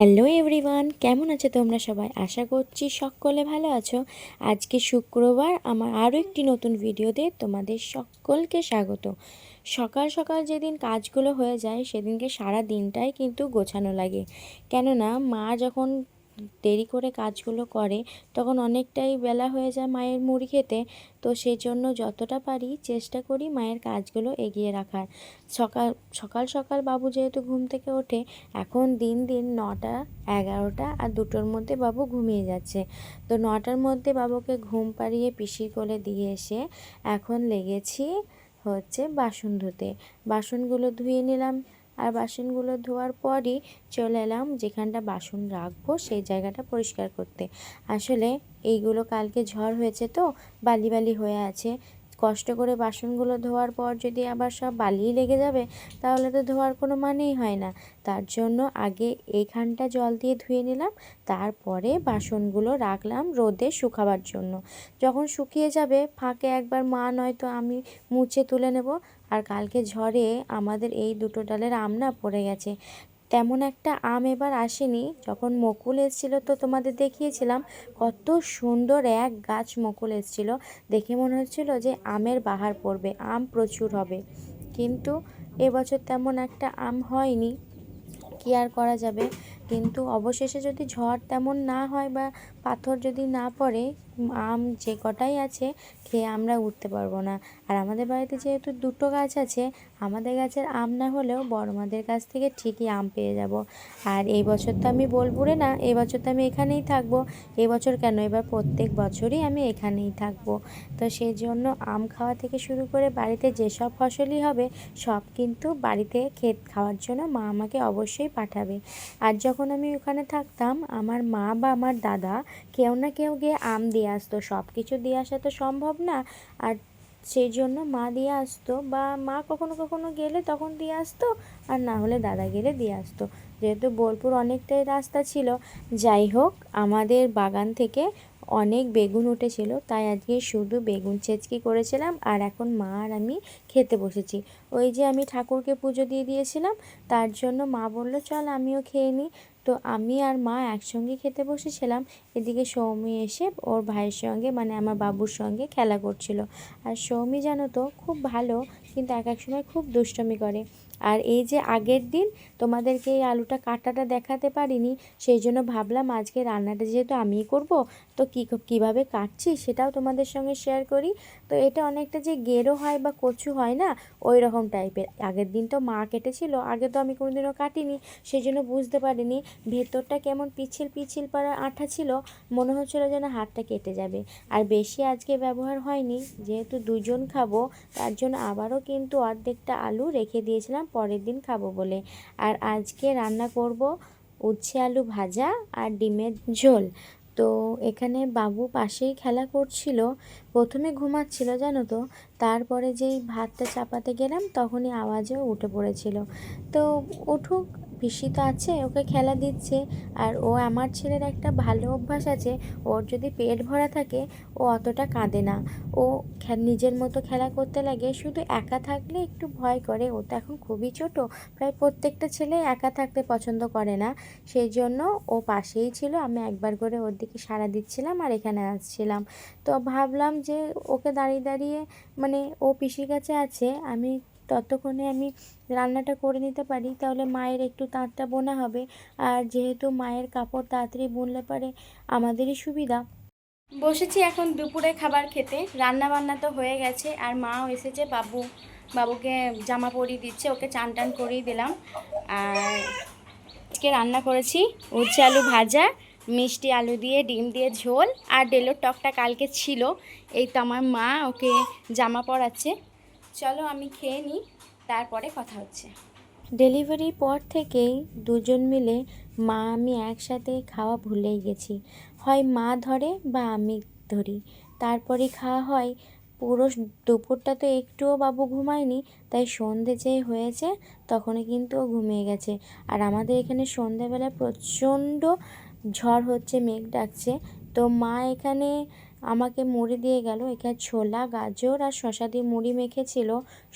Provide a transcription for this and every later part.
Hello everyone, কেমন আছো তোমরা সবাই? আশা করছি সকলে ভালো আছো। আজকে শুক্রবার, আমার আরও একটি নতুন ভিডিওতে তোমাদের সকলকে স্বাগত। সকাল সকাল যেদিন কাজগুলো হয়ে যায় সেদিনকে সারা দিনটাই কিন্তু গোছানো লাগে। কেননা মা যখন দেরি করে কাজগুলো করে তখন অনেকটাই বেলা হয়ে যায় মায়ের মুড়ি খেতে। তো সেই জন্য যতটা পারি চেষ্টা করি মায়ের কাজগুলো এগিয়ে রাখার। সকাল সকাল সকাল বাবু যেহেতু ঘুম থেকে ওঠে, এখন দিন দিন 9টা 11টা আর 2টোর মধ্যে বাবু ঘুমিয়ে যাচ্ছে। তো 9টার মধ্যে বাবুকে ঘুম পাড়িয়ে পিসির কোলে দিয়ে এসে এখন লেগেছি হচ্ছে বাসন ধুতে। বাসনগুলো ধুয়ে নিলাম, আর বাসনগুলো ধোয়ার পরই চলে এলাম যেখানটা বাসন রাখবো সেই জায়গাটা পরিষ্কার করতে। আসলে এইগুলো কালকে ঝড় হয়েছে তো বালি বালি হয়ে আছে। কষ্ট করে বাসনগুলো ধোয়ার পর যদি আবার সব বালিই লেগে যাবে তাহলে তো ধোয়ার কোনো মানেই হয় না। তার জন্য আগে এইখানটা জল দিয়ে ধুয়ে নিলাম, তারপরে বাসনগুলো রাখলাম রোদে শুকাবার জন্য। যখন শুকিয়ে যাবে ফাঁকে একবার মা নয়তো আমি মুছে তুলে নেব। আর কালকে ঝড়ে আমাদের এই 2টো ডালের আম না পড়ে গেছে। তেমন একটা আম এবার আসেনি। যখন মুকুল এসেছিলো তো তোমাদের দেখিয়েছিলাম কত সুন্দর এক গাছ মুকুল এসেছিলো। দেখে মনে হচ্ছিলো যে আমের বাহার পড়বে, আম প্রচুর হবে। কিন্তু এবছর তেমন একটা আম হয়নি, কি আর করা যাবে। কিন্তু অবশেষে যদি ঝড় তেমন না হয় বা পাথর যদি না পড়ে, আম যে কটাই আছে খেয়ে আমরা উঠতে পারবো না। আর আমাদের বাড়িতে যেহেতু 2টো গাছ আছে, আমাদের গাছের আম না হলেও বড়মাদের কাছ থেকে ঠিকই আম পেয়ে যাব। আর এই বছর তো আমি বোলপুরে না, এই বছর তো আমি এখানেই থাকবো। এই বছর কেন, এবার প্রত্যেক বছরই আমি এখানেই থাকবো। তো সেই জন্য আম খাওয়া থেকে শুরু করে বাড়িতে যেসব ফসলই হবে সব কিন্তু বাড়িতে খাওয়ার জন্য মা আমাকে অবশ্যই পাঠাবে। আর যখন আমি ওখানে থাকতাম আমার মা বা আমার দাদা কেউ না কেউ গিয়ে আম দিয়ে আসতো। সব কিছু দিয়ে আসা তো সম্ভব না, আর সেই জন্য মা দিয়ে আসতো, বা মা কখনো কখনো গেলে তখন দিয়ে আসতো, আর না হলে দাদা গেলে দিয়ে আসতো। যেহেতু বোলপুর অনেকটাই রাস্তা ছিল, যাই হোক আমাদের বাগান থেকে অনেক বেগুন উঠেছিল, তাই আজকে শুধু বেগুন ছেচকি করেছিলাম। আর এখন মা আর আমি খেতে বসেছি। ওই যে আমি ঠাকুরকে পুজো দিয়ে দিয়েছিলাম, তার জন্য মা বলল চল আমিও খেয়ে নিই। তো আমি আর মা একসঙ্গে খেতে বসেছিলাম। এদিকে সৌমি এসে ওর ভাইয়ের সঙ্গে মানে আমার বাবুর সঙ্গে খেলা করছিল। আর সৌমি জানো তো খুব ভালো, কিন্তু এক এক সময় খুব দুষ্টমি করে। আর এই যে আগের দিন তোমাদেরকে এই আলুটা কাটাটা দেখাতে পারিনি, সেই জন্য ভাবলাম আজকে রান্নাটা যেহেতু আমিই করব, তো কীভাবে কাটছি সেটাও তোমাদের সঙ্গে শেয়ার করি। তো এটা অনেকটা যে গেরো হয় বা কচু হয় না, ওই রকম টাইপের। আগের দিন তো মা কেটেছিল, আগে তো আমি কোনোদিনও কাটিনি, সেই জন্য বুঝতে পারিনি। ভেতরটা কেমন পিছিল পিছিল পাড়া আঠা ছিল, মনে হচ্ছিলো যেন হাতটা কেটে যাবে। আর বেশি আজকে ব্যবহার হয়নি, যেহেতু 2জন খাবো তার জন্য আবারও কিন্তু অর্ধেকটা আলু রেখে দিয়েছিলাম পরের দিন খাবো বলে। আর আজকে রান্না করব উচ্ছে আলু ভাজা আর ডিমের ঝোল। তো এখানে বাবু পাশেই খেলা করছিল, প্রথমে ঘুমাচ্ছিল জানো তো, তারপরে যেই ভাতটা চাপাতে গেলাম তখনই আওয়াজেও উঠে পড়েছিল। তো উঠুক, পিসি তো আছে ওকে খেলা দিচ্ছে। আর ও আমার ছেলের একটা ভালো অভ্যাস আছে, ওর যদি পেট ভরা থাকে ও অতটা কাঁদে না, ও নিজের মতো খেলা করতে লাগে। শুধু একা থাকলে একটু ভয় করে, ও তো এখন খুবই ছোট, প্রায় প্রত্যেকটা ছেলে একা থাকতে পছন্দ করে না। সেই জন্য ও পাশেই ছিল, আমি একবার করে ওর দিকে সাড়া দিচ্ছিলাম আর এখানে আসছিলাম। তো ভাবলাম যে ওকে দাঁড়িয়ে দাঁড়িয়ে মানে ও পিসির কাছে আছে, আমি ততক্ষণে আমি রান্নাটা করে নিতে পারি, তাহলে মায়ের একটু তাঁতটা বোনা হবে। আর যেহেতু মায়ের কাপড় তাড়াতাড়ি বুনলে পারে আমাদেরই সুবিধা। বসেছি এখন দুপুরে খাবার খেতে, রান্না বান্না তো হয়ে গেছে আর মাও এসেছে। বাবুকে জামা পরিয়ে দিচ্ছে, ওকে চান টান করিয়ে দিলাম। আর আজকে রান্না করেছি উচ্ছে আলু ভাজা, মিষ্টি আলু দিয়ে ডিম দিয়ে ঝোল, আর ডেলোর টকটা কালকে ছিল। এই তো আমার মা ওকে জামা পরাচ্ছে। চলো আমি খেয়ে নিই, তারপরে কথা হচ্ছে। ডেলিভারির পর থেকেই 2জন মিলে মা আমি একসাথে খাওয়া ভুলেই গেছি। হয় মা ধরে বা আমি ধরি, তারপরে খাওয়া হয়। পুরো দুপুরটা তো একটুও বাবু ঘুমায়নি, তাই সন্ধে যে হয়েছে তখনই কিন্তু ও ঘুমিয়ে গেছে। আর আমাদের এখানে সন্ধেবেলা প্রচণ্ড ঝড় হচ্ছে, মেঘ ডাকছে। তো মা এখানে আমাকে মুড়ি দিয়ে গেল। এখানে ছোলা, গাজর আর শসা দিয়ে মুড়ি মেখেছিল।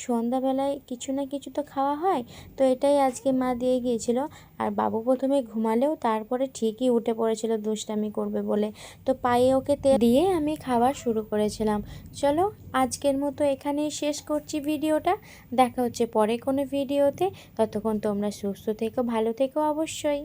সন্ধ্যাবেলায় কিছু না কিছু তো খাওয়া হয়, তো এটাই আজকে মা দিয়ে গিয়েছিল। আর বাবু প্রথমে ঘুমালেও তারপরে ঠিকই উঠে পড়েছিল দুষ্টামি করবে বলে, তো পায়ে ওকে তেল দিয়ে আমি খাওয়া শুরু করেছিলাম। চলো আজকের মতো এখানেই শেষ করছি ভিডিওটা। দেখা হচ্ছে পরে কোনো ভিডিওতে। ততক্ষণ তোমরা সুস্থ থেকো, ভালো থেকো অবশ্যই।